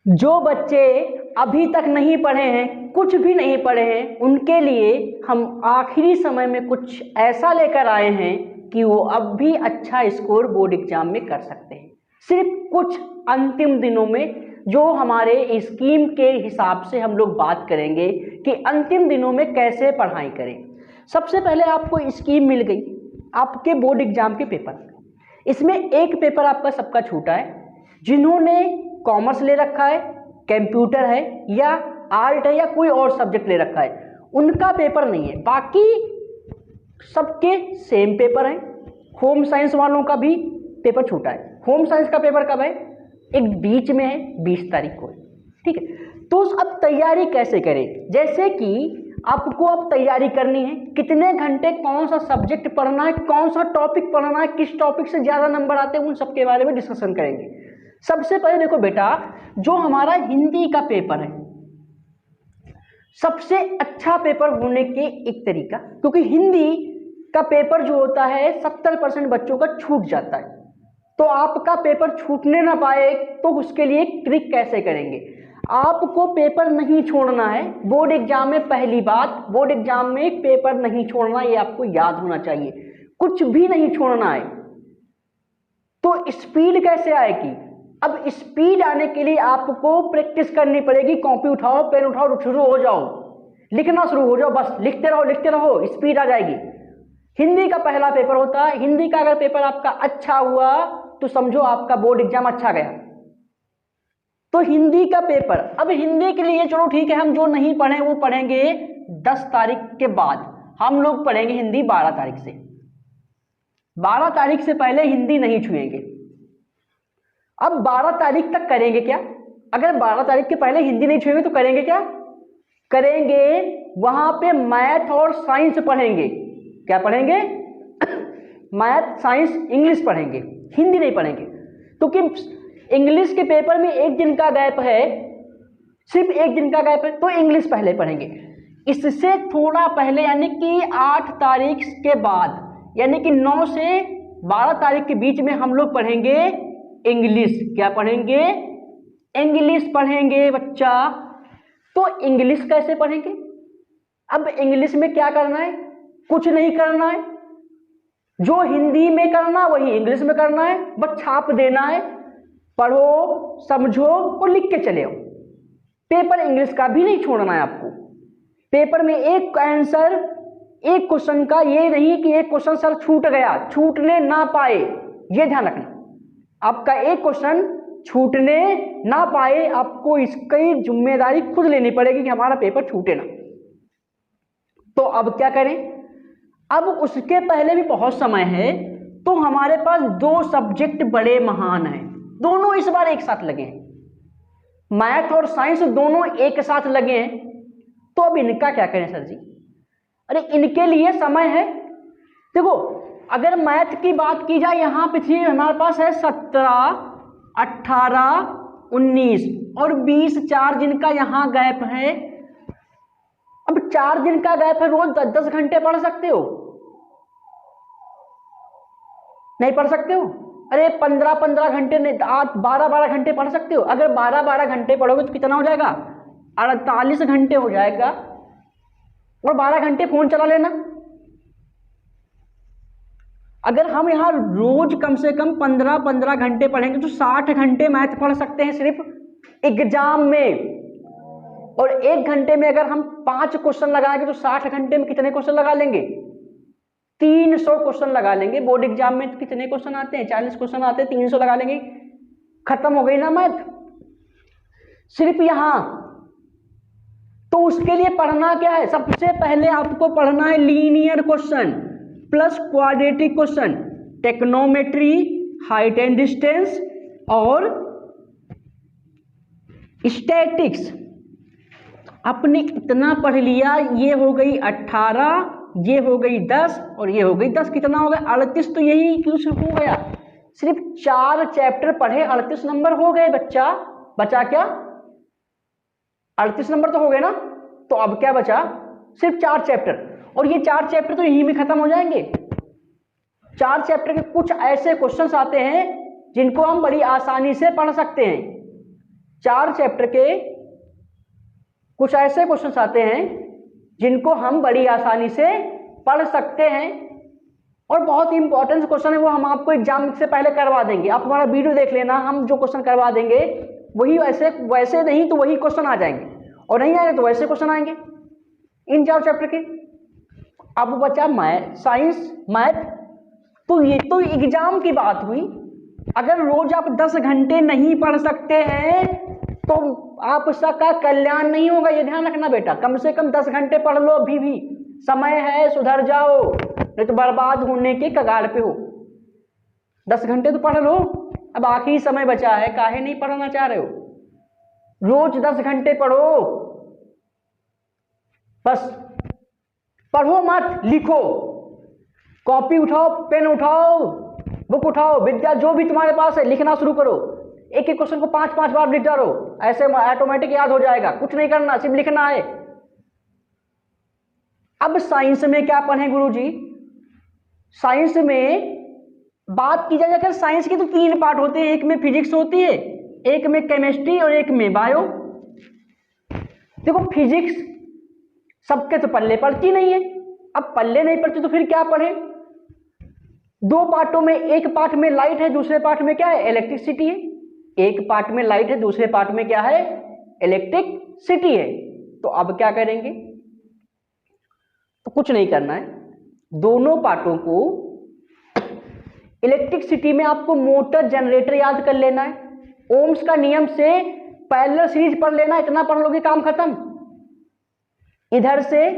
जो बच्चे अभी तक नहीं पढ़े हैं, कुछ भी नहीं पढ़े हैं, उनके लिए हम आखिरी समय में कुछ ऐसा लेकर आए हैं कि वो अब भी अच्छा स्कोर बोर्ड एग्जाम में कर सकते हैं। सिर्फ कुछ अंतिम दिनों में जो हमारे स्कीम के हिसाब से हम लोग बात करेंगे कि अंतिम दिनों में कैसे पढ़ाई करें। सबसे पहले आपको स्कीम मिल गई आपके बोर्ड एग्जाम के पेपर। इसमें एक पेपर आपका सबका छूटा है। जिन्होंने कॉमर्स ले रखा है, कंप्यूटर है या आर्ट है या कोई और सब्जेक्ट ले रखा है, उनका पेपर नहीं है। बाकी सबके सेम पेपर है। होम साइंस वालों का भी पेपर छूटा है। होम साइंस का पेपर कब है? एक बीच में है, 20 तारीख को है। ठीक है, तो अब तैयारी कैसे करें? जैसे कि आपको अब तैयारी करनी है, कितने घंटे कौन सा सब्जेक्ट पढ़ना है, कौन सा टॉपिक पढ़ना है, किस टॉपिक से ज्यादा नंबर आते हैं, उन सब के बारे में डिस्कशन करेंगे। सबसे पहले देखो बेटा, जो हमारा हिंदी का पेपर है, सबसे अच्छा पेपर होने के एक तरीका, क्योंकि हिंदी का पेपर जो होता है 70% बच्चों का छूट जाता है, तो आपका पेपर छूटने ना पाए तो उसके लिए ट्रिक कैसे करेंगे? आपको पेपर नहीं छोड़ना है बोर्ड एग्जाम में। पहली बात, बोर्ड एग्जाम में पेपर नहीं छोड़ना, ये आपको याद होना चाहिए। कुछ भी नहीं छोड़ना है। तो स्पीड कैसे आएगी? अब स्पीड आने के लिए आपको प्रैक्टिस करनी पड़ेगी। कॉपी उठाओ, पेन उठाओ, शुरू हो जाओ, लिखना शुरू हो जाओ, बस लिखते रहो, स्पीड आ जाएगी। हिंदी का पहला पेपर होता है। हिंदी का अगर पेपर आपका अच्छा हुआ तो समझो आपका बोर्ड एग्जाम अच्छा गया। तो हिंदी का पेपर, अब हिंदी के लिए चलो ठीक है, हम जो नहीं पढ़े वो पढ़ेंगे 10 तारीख के बाद। हम लोग पढ़ेंगे हिंदी 12 तारीख से। 12 तारीख से पहले हिंदी नहीं छुएंगे। अब 12 तारीख तक करेंगे क्या? अगर 12 तारीख के पहले हिंदी नहीं छुएंगे तो करेंगे क्या? करेंगे वहां पे मैथ और साइंस पढ़ेंगे। क्या पढ़ेंगे? मैथ, साइंस, इंग्लिश पढ़ेंगे, हिंदी नहीं पढ़ेंगे। क्योंकि इंग्लिश के पेपर में एक दिन का गैप है, सिर्फ एक दिन का गैप है, तो इंग्लिश पहले पढ़ेंगे। इससे थोड़ा पहले यानी कि 8 तारीख के बाद, यानी कि 9 से 12 तारीख के बीच में हम लोग पढ़ेंगे इंग्लिश। क्या पढ़ेंगे? इंग्लिश पढ़ेंगे बच्चा। तो इंग्लिश कैसे पढ़ेंगे? अब इंग्लिश में क्या करना है? कुछ नहीं करना है। जो हिंदी में करना वही इंग्लिश में करना है, बस छाप देना है। पढ़ो, समझो और लिख के चले आओ। पेपर इंग्लिश का भी नहीं छोड़ना है आपको। पेपर में एक आंसर, एक क्वेश्चन का ये नहीं कि एक क्वेश्चन सर छूट गया, छूटने ना पाए, ये ध्यान रखना। आपका एक क्वेश्चन छूटने ना पाए, आपको इसकी जिम्मेदारी खुद लेनी पड़ेगी कि हमारा पेपर छूटे ना। तो अब क्या करें? अब उसके पहले भी बहुत समय है, तो हमारे पास 2 सब्जेक्ट बड़े महान हैं, दोनों इस बार एक साथ लगे हैं। मैथ और साइंस दोनों एक साथ लगे हैं। तो अब इनका क्या करें सर जी? अरे इनके लिए समय है। देखो, अगर मैथ की बात की जाए, यहां पे थी हमारे पास है 17, 18, 19 और 20, 4 दिन का यहां गैप है। अब 4 दिन का गैप है, रोज 10-10 घंटे पढ़ सकते हो? नहीं पढ़ सकते हो? अरे 15-15 घंटे नहीं, 12-12 घंटे पढ़ सकते हो। अगर 12-12 घंटे पढ़ोगे तो कितना हो जाएगा? 48 घंटे हो जाएगा। और 12 घंटे फोन चला लेना। अगर हम यहाँ रोज कम से कम 15-15 घंटे पढ़ेंगे तो 60 घंटे मैथ पढ़ सकते हैं सिर्फ एग्जाम में। और 1 घंटे में अगर हम 5 क्वेश्चन लगाएंगे तो 60 घंटे में कितने क्वेश्चन लगा लेंगे? 300 क्वेश्चन लगा लेंगे। बोर्ड एग्जाम में तो कितने क्वेश्चन आते हैं? 40 क्वेश्चन आते हैं, 300 लगा लेंगे, खत्म हो गई ना मैथ सिर्फ यहां। तो उसके लिए पढ़ना क्या है? सबसे पहले आपको पढ़ना है linear question plus quadratic question, टेक्नोमेट्री, height and distance और स्टैटिक्स। आपने इतना पढ़ लिया, ये हो गई 18, ये हो गई 10 और ये हो गई 10। कितना हो गया? 38। तो यही क्यों हो गया? सिर्फ 4 चैप्टर पढ़े, 38 नंबर हो गए बच्चा। बचा क्या? 38 नंबर तो हो गए ना। तो अब क्या बचा? सिर्फ 4 चैप्टर। और ये 4 चैप्टर तो यहीं में खत्म हो जाएंगे। 4 चैप्टर के कुछ ऐसे क्वेश्चंस आते हैं जिनको हम बड़ी आसानी से पढ़ सकते हैं। 4 चैप्टर के कुछ ऐसे क्वेश्चंस आते हैं जिनको हम बड़ी आसानी से पढ़ सकते हैं और बहुत इंपॉर्टेंट क्वेश्चन है, वो हम आपको एग्जाम से पहले करवा देंगे। आप हमारा वीडियो देख लेना, हम जो क्वेश्चन करवा देंगे वही वैसे नहीं तो वही क्वेश्चन आ जाएंगे, और नहीं आएंगे तो वैसे क्वेश्चन आएंगे इन 4 चैप्टर के। अब बचा साइंस मैथ, तो ये तो एग्जाम की बात हुई। अगर रोज आप 10 घंटे नहीं पढ़ सकते हैं तो आपका कल्याण नहीं होगा, ये ध्यान रखना बेटा। कम से कम 10 घंटे पढ़ लो, अभी भी समय है, सुधर जाओ, नहीं तो बर्बाद होने के कगार पे हो। 10 घंटे तो पढ़ लो, अब आखिरी समय बचा है, काहे नहीं पढ़ना चाह रहे हो? रोज 10 घंटे पढ़ो, बस पढ़ो मत, लिखो। कॉपी उठाओ, पेन उठाओ, बुक उठाओ, विद्या जो भी तुम्हारे पास है लिखना शुरू करो। एक एक क्वेश्चन को 5-5 बार लिख डालो, ऐसे ऑटोमेटिक याद हो जाएगा। कुछ नहीं करना, सिर्फ लिखना है। अब साइंस में क्या पढ़ें गुरुजी? साइंस में बात की जाए, अगर साइंस के तो 3 पार्ट होते हैं, एक में फिजिक्स होती है, एक में केमिस्ट्री और एक में बायो। देखो फिजिक्स सबके तो पल्ले पड़ती नहीं है, अब पल्ले नहीं पड़ती तो फिर क्या पढ़े? 2 पार्टों में, एक पार्ट में लाइट है, दूसरे पार्ट में क्या है? इलेक्ट्रिसिटी है। एक पार्ट में लाइट है, दूसरे पार्ट में क्या है? इलेक्ट्रिसिटी है। तो अब क्या करेंगे? तो कुछ नहीं करना है, दोनों पार्टों को इलेक्ट्रिसिटी में आपको मोटर जनरेटर याद कर लेना है। ओम्स का नियम से पैरेलल सीरीज पढ़ लेना, इतना पढ़ लोगे काम खत्म। इधर से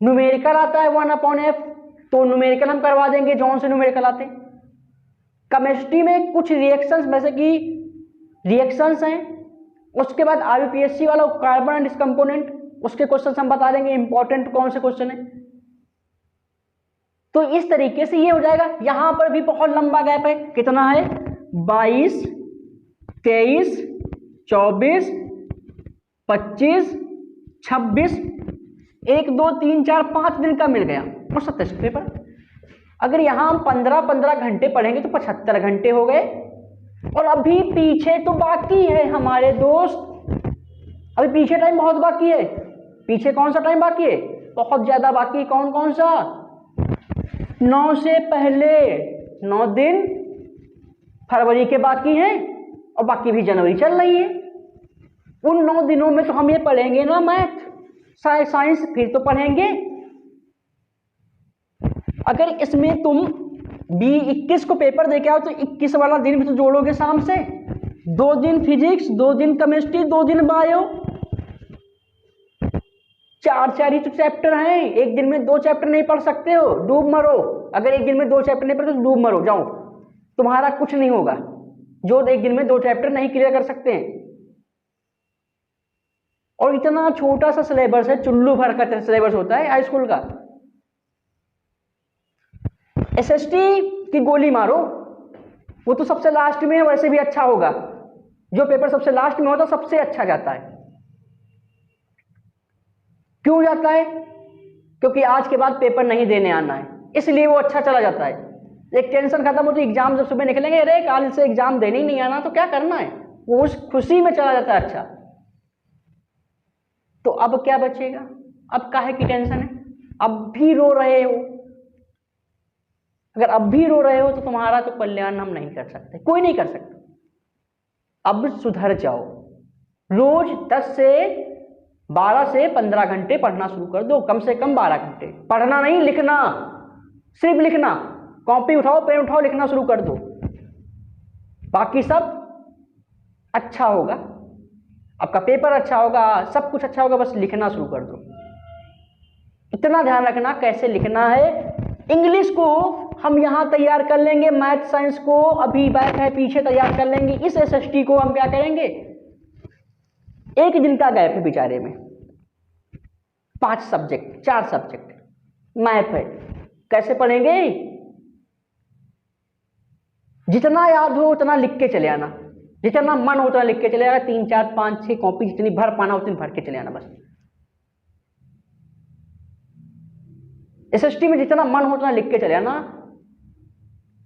न्यूमेरिकल आता है 1/f, तो न्यूमेरिकल हम करवा देंगे, जौन से न्यूमेरिकल आते। केमिस्ट्री में कुछ रिएक्शंस, जैसे कि रिएक्शंस हैं, उसके बाद आईयूपीएससी वाला कार्बन एंड डिस्कम्पोनेंट, उसके क्वेश्चन हम बता देंगे इंपॉर्टेंट कौन से क्वेश्चन है। तो इस तरीके से ये हो जाएगा। यहां पर भी बहुत लंबा गैप है, कितना है? 22, 23, 24, 25, 26, 1, 2, 3, 4, 5 दिन का मिल गया और 27 पेपर। अगर यहां हम 15-15 घंटे पढ़ेंगे तो 75 घंटे हो गए। और अभी पीछे तो बाकी है हमारे दोस्त, अभी पीछे टाइम बहुत बाकी है। पीछे कौन सा टाइम बाकी है? बहुत ज्यादा बाकी है। कौन कौन सा? 9 से पहले 9 दिन फरवरी के बाकी हैं, और बाकी भी जनवरी चल रही है। उन 9 दिनों में तो हम ये पढ़ेंगे ना मैथ, साइंस फिर तो पढ़ेंगे। अगर इसमें तुम 21 को पेपर देके आओ तो 21 वाला दिन भी तो जोड़ोगे शाम से। 2 दिन फिजिक्स, 2 दिन केमिस्ट्री, 2 दिन बायो, 4 ही तो चैप्टर हैं। एक दिन में 2 चैप्टर नहीं पढ़ सकते हो, डूब मरो। अगर एक दिन में 2 चैप्टर नहीं पढ़ते तो डूब मरो, जाओ, तुम्हारा कुछ नहीं होगा जो एक दिन में 2 चैप्टर नहीं क्लियर कर सकते हैं। और इतना छोटा सा सिलेबस है, चुल्लू भर का सिलेबस होता है हाई स्कूल का। एसएसटी की गोली मारो, वो तो सबसे लास्ट में है, वैसे भी अच्छा होगा। जो पेपर सबसे लास्ट में होता है सबसे अच्छा जाता है। क्यों जाता है? क्योंकि आज के बाद पेपर नहीं देने आना है, इसलिए वो अच्छा चला जाता है। एक टेंशन खत्म होती है, एग्जाम जब सुबह निकलेंगे, अरे कल से एग्जाम देने ही नहीं आना तो क्या करना है, वो उस खुशी में चला जाता है। अच्छा, तो अब क्या बचेगा? अब काहे की टेंशन है? अब भी रो रहे हो। अगर अब भी रो रहे हो तो तुम्हारा तो कल्याण हम नहीं कर सकते, कोई नहीं कर सकता। अब सुधर जाओ, रोज 12 से 15 घंटे पढ़ना शुरू कर दो, कम से कम 12 घंटे पढ़ना नहीं, लिखना, सिर्फ लिखना। कॉपी उठाओ, पेन उठाओ, लिखना शुरू कर दो, बाकी सब अच्छा होगा, आपका पेपर अच्छा होगा, सब कुछ अच्छा होगा, बस लिखना शुरू कर दो। इतना ध्यान रखना कैसे लिखना है। इंग्लिश को हम यहां तैयार कर लेंगे, मैथ साइंस को अभी बैक है पीछे तैयार कर लेंगे। इस एसएसटी को हम क्या करेंगे, एक दिन का गैप है बेचारे में, 5 सब्जेक्ट 4 सब्जेक्ट मैथ है, कैसे पढ़ेंगे? जितना याद हो उतना लिख के चले आना, जितना मन हो उतना लिख के चले आना। 3, 4, 5, 6 कॉपी जितनी भर पाना उतनी भर के चले आना बस। एसएसटी में जितना मन हो उतना लिख के चले आना,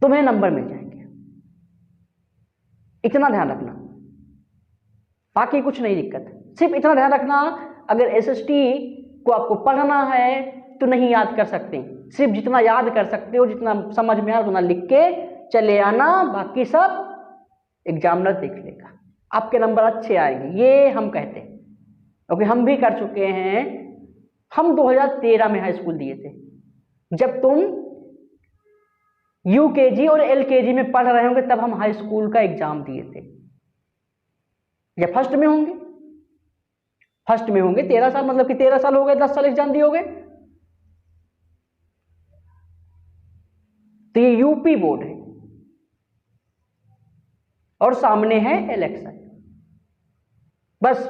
तुम्हें नंबर मिल जाएंगे, इतना ध्यान रखना। बाकी कुछ नहीं दिक्कत। सिर्फ इतना ध्यान रखना, अगर एसएसटी को आपको पढ़ना है तो नहीं याद कर सकते, सिर्फ जितना याद कर सकते हो, जितना समझ में आए उतना लिख के चले आना, बाकी सब एग्जामिनर देख लेगा, आपके नंबर अच्छे आएंगे, ये हम कहते हैं क्योंकि हम भी कर चुके हैं। हम 2013 में हाई स्कूल दिए थे, जब तुम यूकेजी और एलकेजी में पढ़ रहे होंगे तब हम हाई स्कूल का एग्जाम दिए थे, या फर्स्ट में होंगे, फर्स्ट में होंगे। 13 साल मतलब कि 13 साल हो गए, 10 साल एग्जाम दिए हो गए। तो ये यूपी बोर्ड है और सामने है इलेक्शन। बस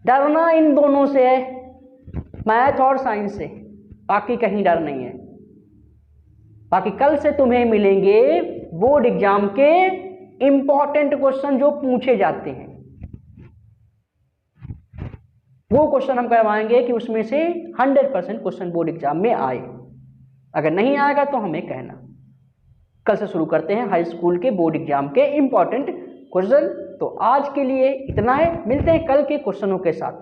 डरना इन दोनों से है, मैथ और साइंस से, बाकी कहीं डर नहीं है। बाकी कल से तुम्हें मिलेंगे बोर्ड एग्जाम के इंपॉर्टेंट क्वेश्चन जो पूछे जाते हैं, वो क्वेश्चन हम करवाएंगे कि उसमें से 100% क्वेश्चन बोर्ड एग्जाम में आए। अगर नहीं आएगा तो हमें कहना। कल से शुरू करते हैं हाई स्कूल के बोर्ड एग्जाम के इंपॉर्टेंट क्वेश्चन। तो आज के लिए इतना है, मिलते हैं कल के क्वेश्चनों के साथ।